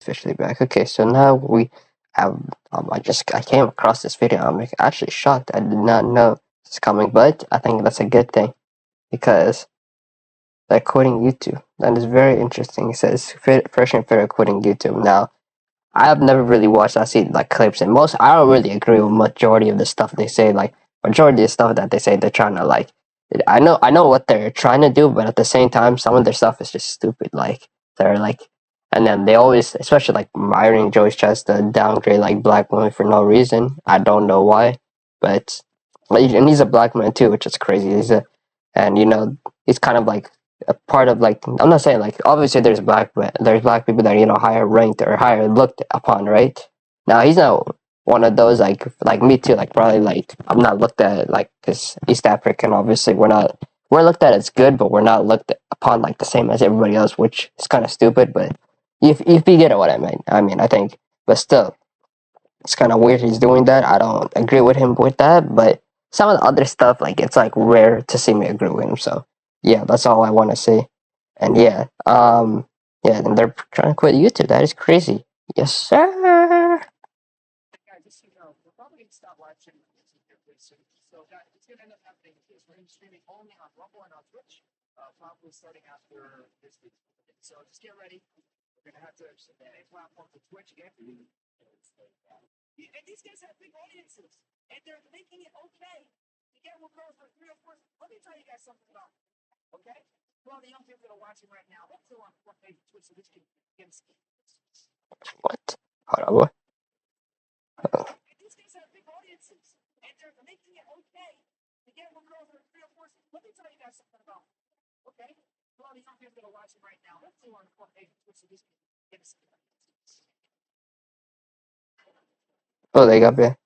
Officially back. Okay, so now we have. I came across this video. I'm actually shocked. I did not know it's coming, but I think that's a good thing because they're quitting YouTube. That is very interesting. It says Fresh and Fair are quitting YouTube. Now, I have never really watched. I see like clips and most. I don't really agree with majority of the stuff they say. Like majority of the stuff that they say, they're trying to like. I know what they're trying to do, but at the same time, some of their stuff is just stupid. Like they're like, and then they always, especially like Myron Joyce tries to downgrade like black women for no reason. I don't know why, but and he's a black man too, which is crazy. And he's kind of like a part of like I'm not saying like obviously there's black people that higher ranked or higher looked upon, right? Now he's not one of those like me too, like probably like I'm not looked at like because East African obviously we're looked at as good, but we're not looked upon like the same as everybody else, which is kind of stupid. But if you get what I think, but still, it's kind of weird he's doing that. I don't agree with him with that, but some of the other stuff, like it's like rare to see me agree with him. So yeah, that's all I want to say. And yeah, and they're trying to quit YouTube. That is crazy. Yes, sir. What? Hold on, what? Oh, they got banned.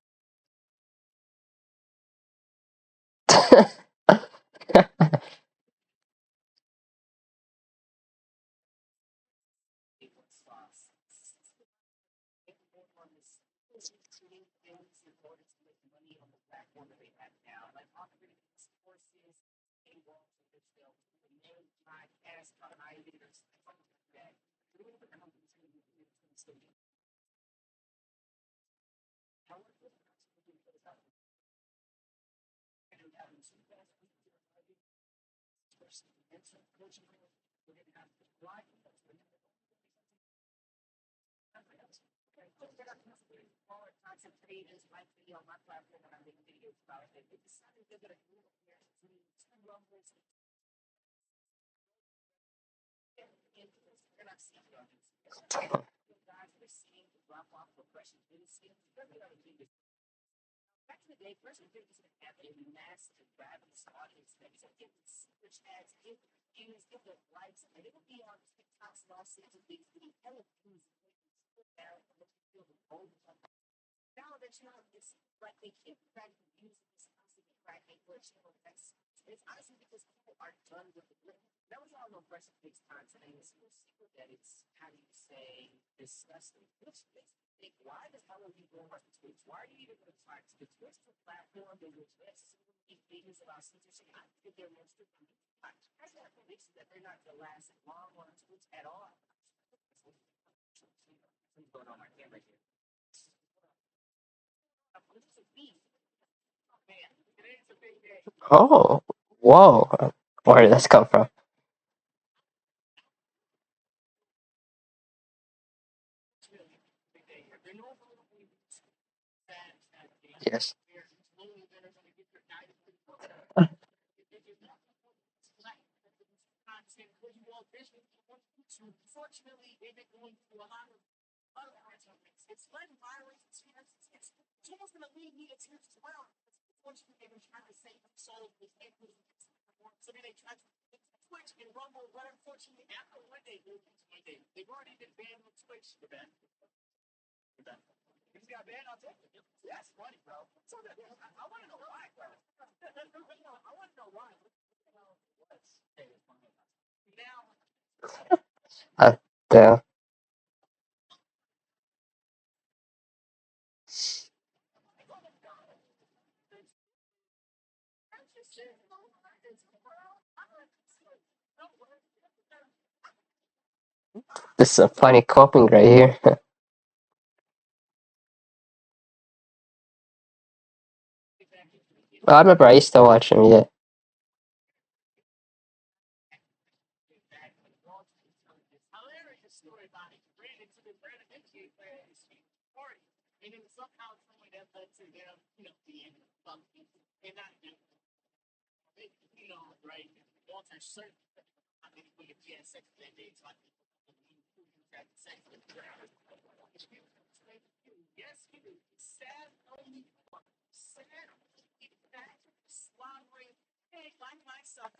Oh, whoa. Where did this come from? Yes. Uh, the, This is a funny coping right here. I remember I used to watch him. Yeah.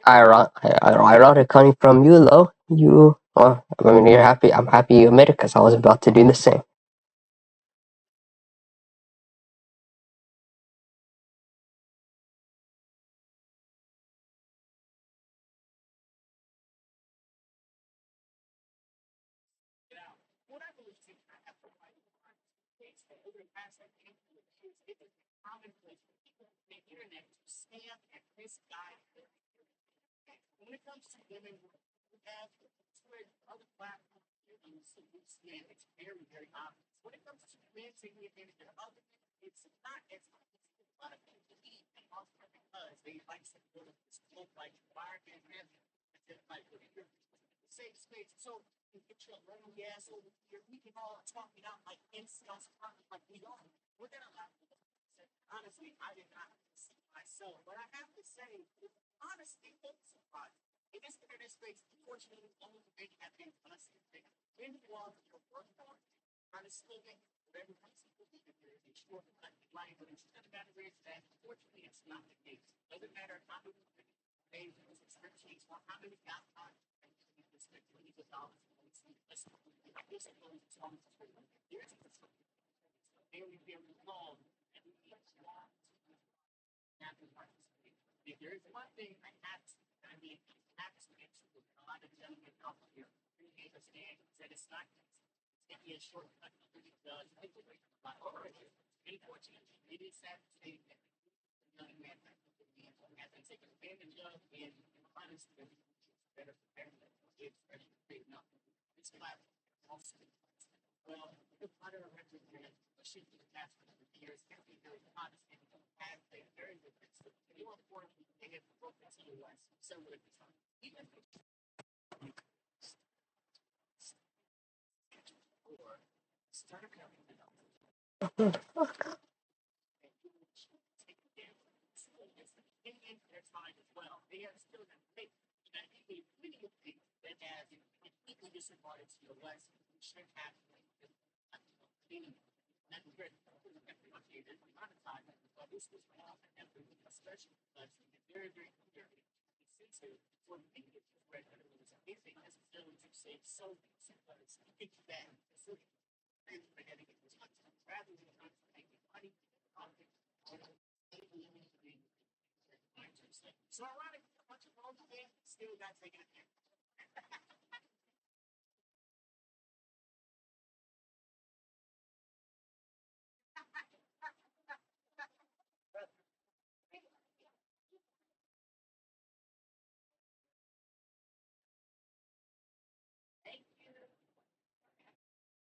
Ironic coming from you, though. You, well, I mean, you're happy. I'm happy you admit it because I was about to do the same.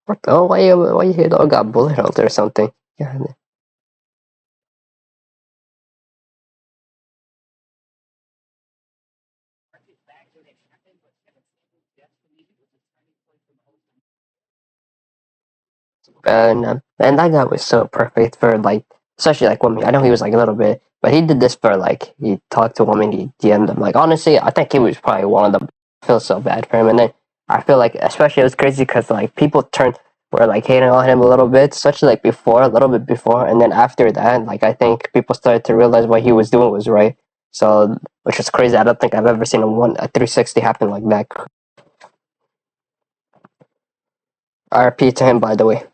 What? Oh, why your dog got bullet holes or something? Yeah. And that guy was so perfect for like, especially like women. I know he was like a little bit, but he did this for like he talked to women, he DM'd them. Like honestly, I think he was probably one of the. I feel so bad for him, and then I feel like especially it was crazy because like people turned were like hating on him a little bit, especially like before, a little bit before, and then after that, like I think people started to realize what he was doing was right. So, which is crazy. I don't think I've ever seen a 360 happen like that. RP to him, by the way.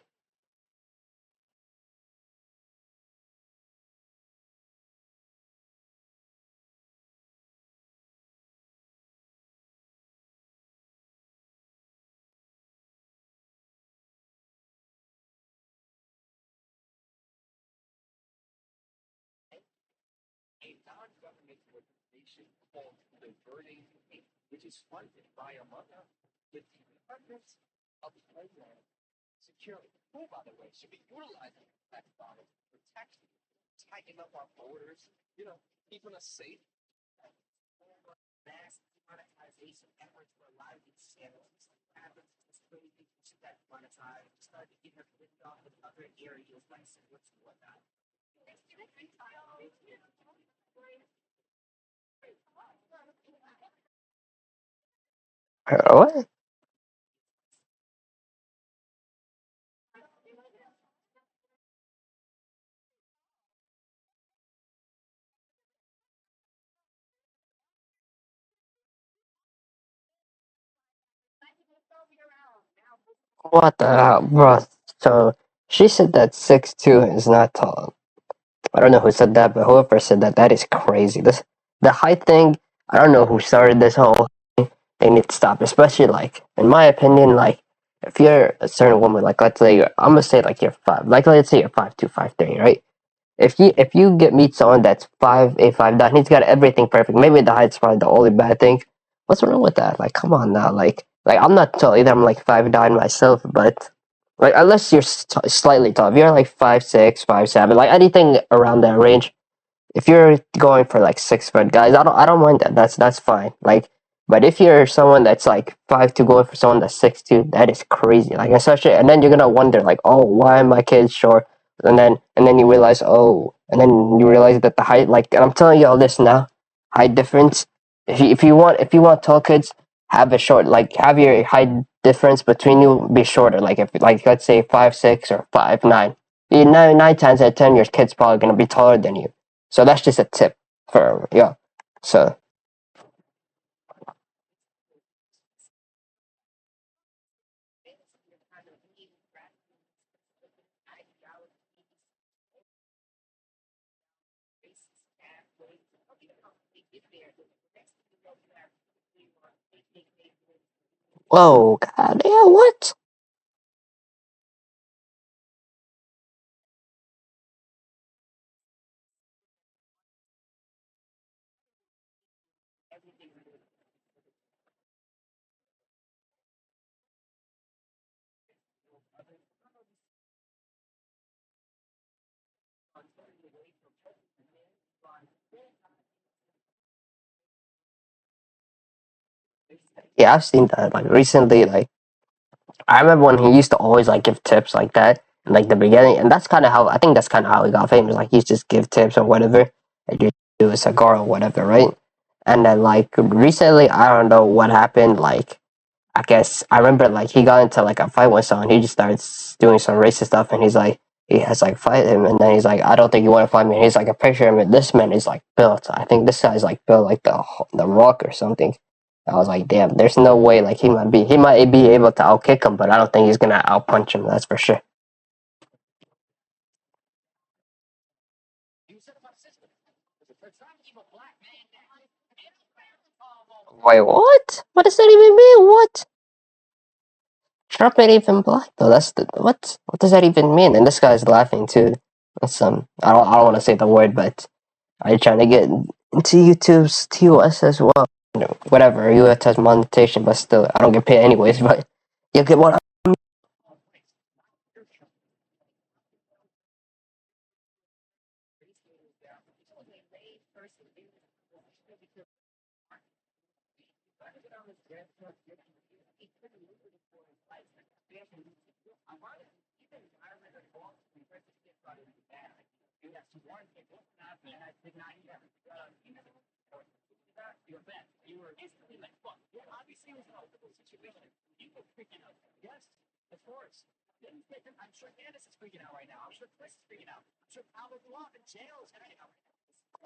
What? What the hell, bro? So she said that 6'2" is not tall. I don't know who said that, but whoever said that, that is crazy. This the height thing. I don't know who started this whole. They need to stop, especially like in my opinion, like if you're a certain woman, like let's say I'm gonna say like you're five, like let's say you're 5'2", 5'3", right? If you get meet someone that's 5'8", 5'9", he's got everything perfect. Maybe the height's probably the only bad thing. What's wrong with that? Like, come on now. Like I'm not tall either. I'm like 5'9" myself, but like unless you're slightly tall, if you're like 5'6", 5'7", like anything around that range, if you're going for like 6 foot guys, I don't mind that. That's fine. Like, but if you're someone that's like 5'2", going for someone that's 6'2", that is crazy. Like, especially, and then you're gonna wonder like, oh, why am my kids short? And then you realize, oh, and then you realize that the height, like, and I'm telling you all this now, height difference. If you want tall kids, have a short, like have your height difference between you be shorter. Like if like let's say 5'6" or 5'9", nine times out of 10 your kid's probably gonna be taller than you. So that's just a tip for yeah. So whoa, god, yeah, what? Yeah, I've seen that like recently. Like I remember when he used to always like give tips like that in like the beginning, and that's kind of how I think that's kind of how he got famous. Like he just give tips or whatever, and you do a cigar or whatever, right? And then like recently, I don't know what happened. Like I guess I remember like he got into like a fight with someone. He just starts doing some racist stuff, and he's like he has like fight him, and then he's like, I don't think you want to fight me. And he's like a picture of him. This man is like built. I think this guy's like built like the Rock or something. I was like, damn, there's no way like he might be able to outkick him, but I don't think he's gonna outpunch him. That's for sure. Wait, what? What does that even mean? What? Trump ain't even black though. That's the what? What does that even mean? And this guy's laughing too. That's I don't want to say the word, but are you trying to get into YouTube's TOS as well? You know, whatever. US has monetization, but still, I don't get paid anyways. But you get what?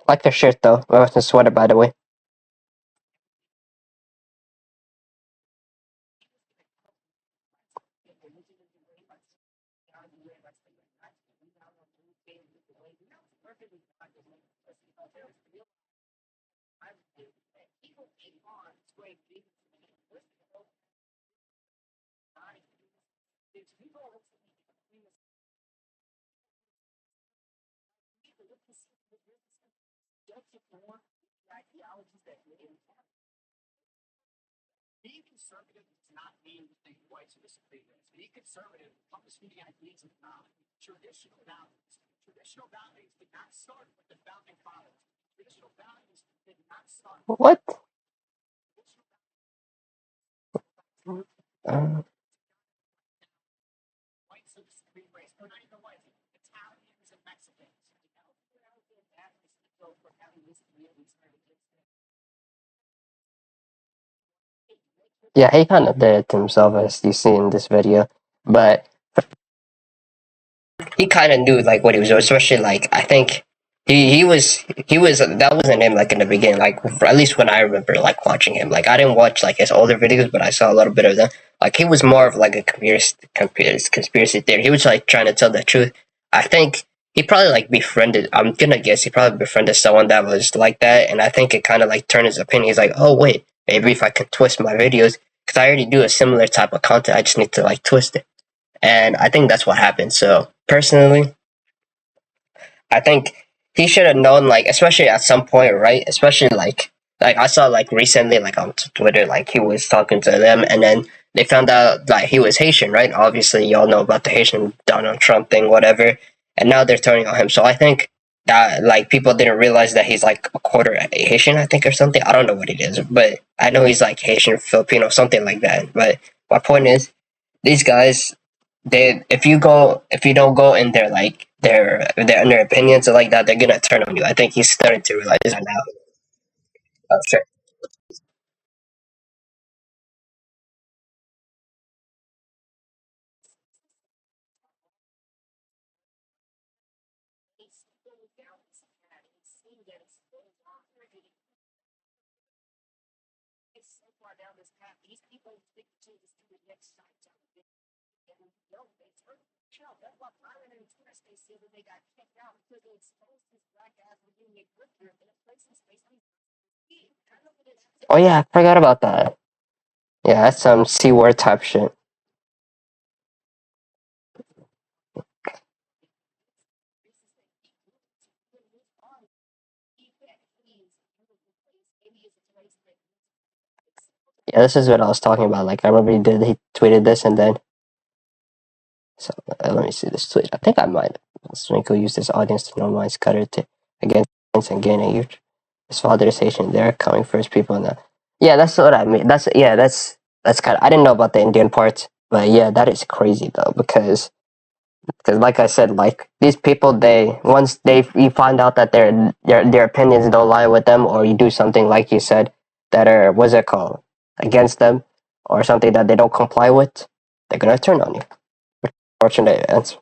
Like the shirt though. Oh, it's a sweater, by the way. What? Uh, yeah, he kind of did it to himself, as you see in this video. But he kind of knew like what he was doing, especially like I think he was that wasn't him like in the beginning. Like at least when I remember like watching him, like I didn't watch like his older videos, but I saw a little bit of them. Like he was more of like a conspiracy theory. He was like trying to tell the truth. I think he probably like befriended. I'm gonna guess he probably befriended someone that was like that, and I think it kind of like turned his opinion. He's like, oh wait, maybe if I can twist my videos, because I already do a similar type of content, I just need to like twist it. And I think that's what happened. So personally, I think he should have known, like, especially at some point, right? Especially like I saw like recently, like on Twitter, like he was talking to them, and then they found out like he was Haitian, right? Obviously, y'all know about the Haitian Donald Trump thing, whatever. And now they're turning on him. So I think that like people didn't realize that he's like a quarter Haitian, I think, or something. I don't know what it is, but I know he's like Haitian, Filipino, something like that. But my point is, these guys, they if you don't go in their like their opinions like that, they're gonna turn on you. I think he's starting to realize that now. Oh, sure. Oh yeah, I forgot about that. Yeah, that's some C word type shit. Yeah, this is what I was talking about. Like I remember he tweeted this, and then so let me see this tweet. I think I might. Sprinkle use this audience to normalize Cutter to against and gain a huge. His father is Haitian. They're coming first people in the. Yeah, that's what I mean. That's kind of. I didn't know about the Indian part, but yeah, that is crazy though because like I said, like these people, they once they you find out that their opinions don't lie with them, or you do something like you said that are what's it called against them, or something that they don't comply with, they're gonna turn on you. Fortunate answer.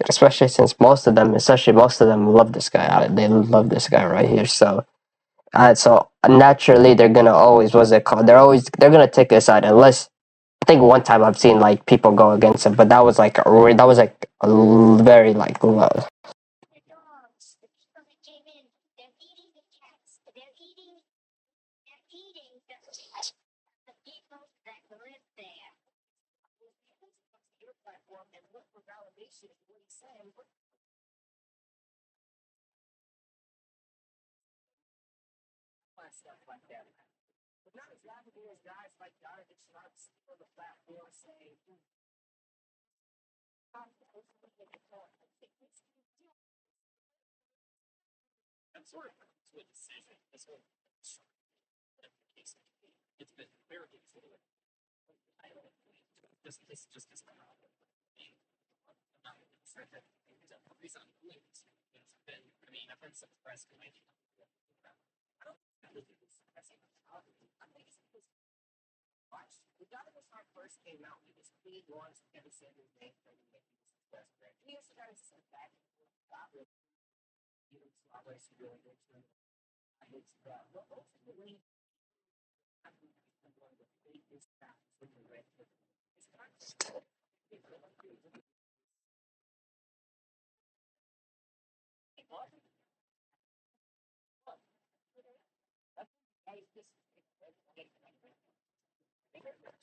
Especially since most of them love this guy. They love this guy right here. So naturally, they're gonna always what's it called? They're gonna take his side unless I think one time I've seen like people go against him, but that was like very like low.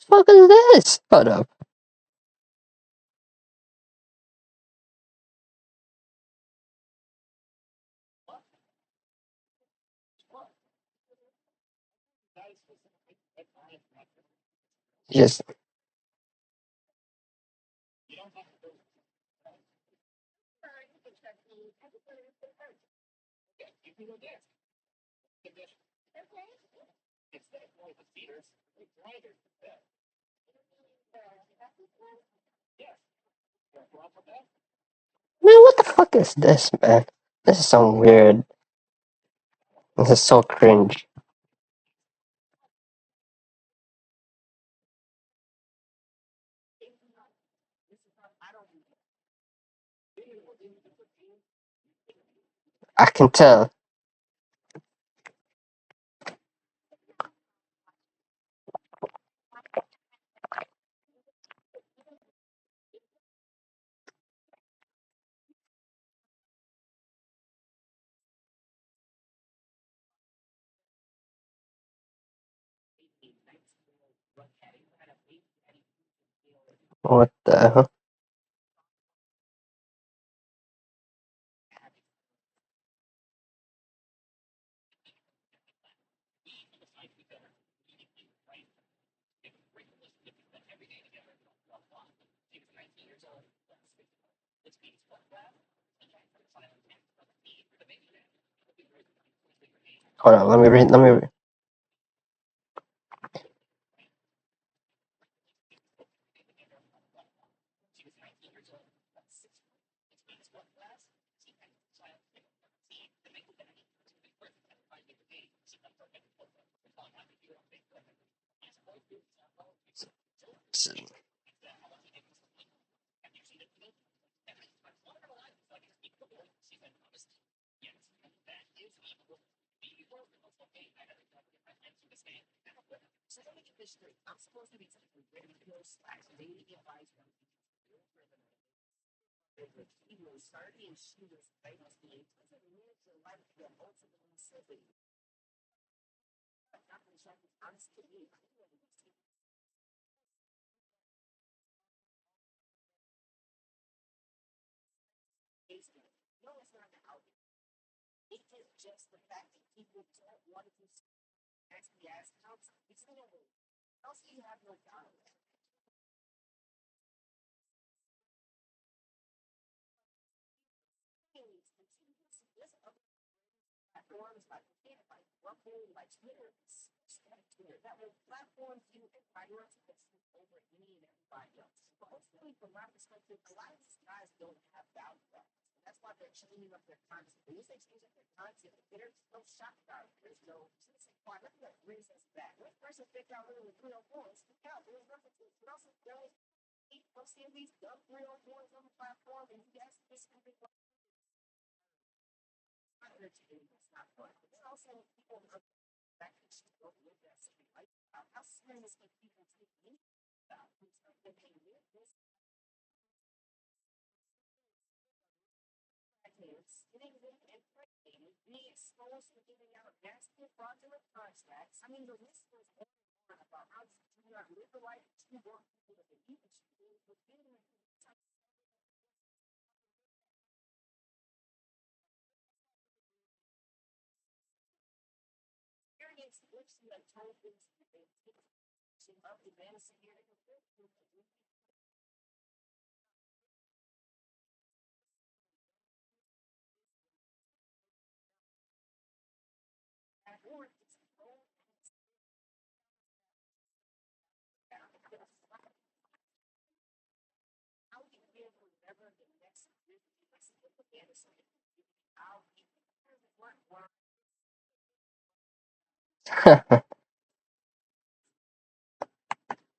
Fuck is this? Hold up. Just man, what the fuck is this, man? This is so weird. This is so cringe. I can tell. What the hell? Hold on, let me read. Let me read.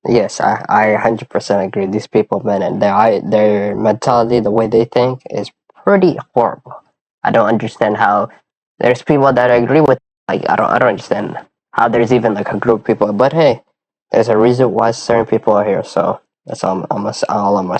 Yes, I 100% agree. These people, man, and their mentality, the way they think, is pretty horrible. I don't understand how there's people that I agree with. Like I don't understand how there's even like a group of people. But hey, there's a reason why certain people are here. So that's all I'm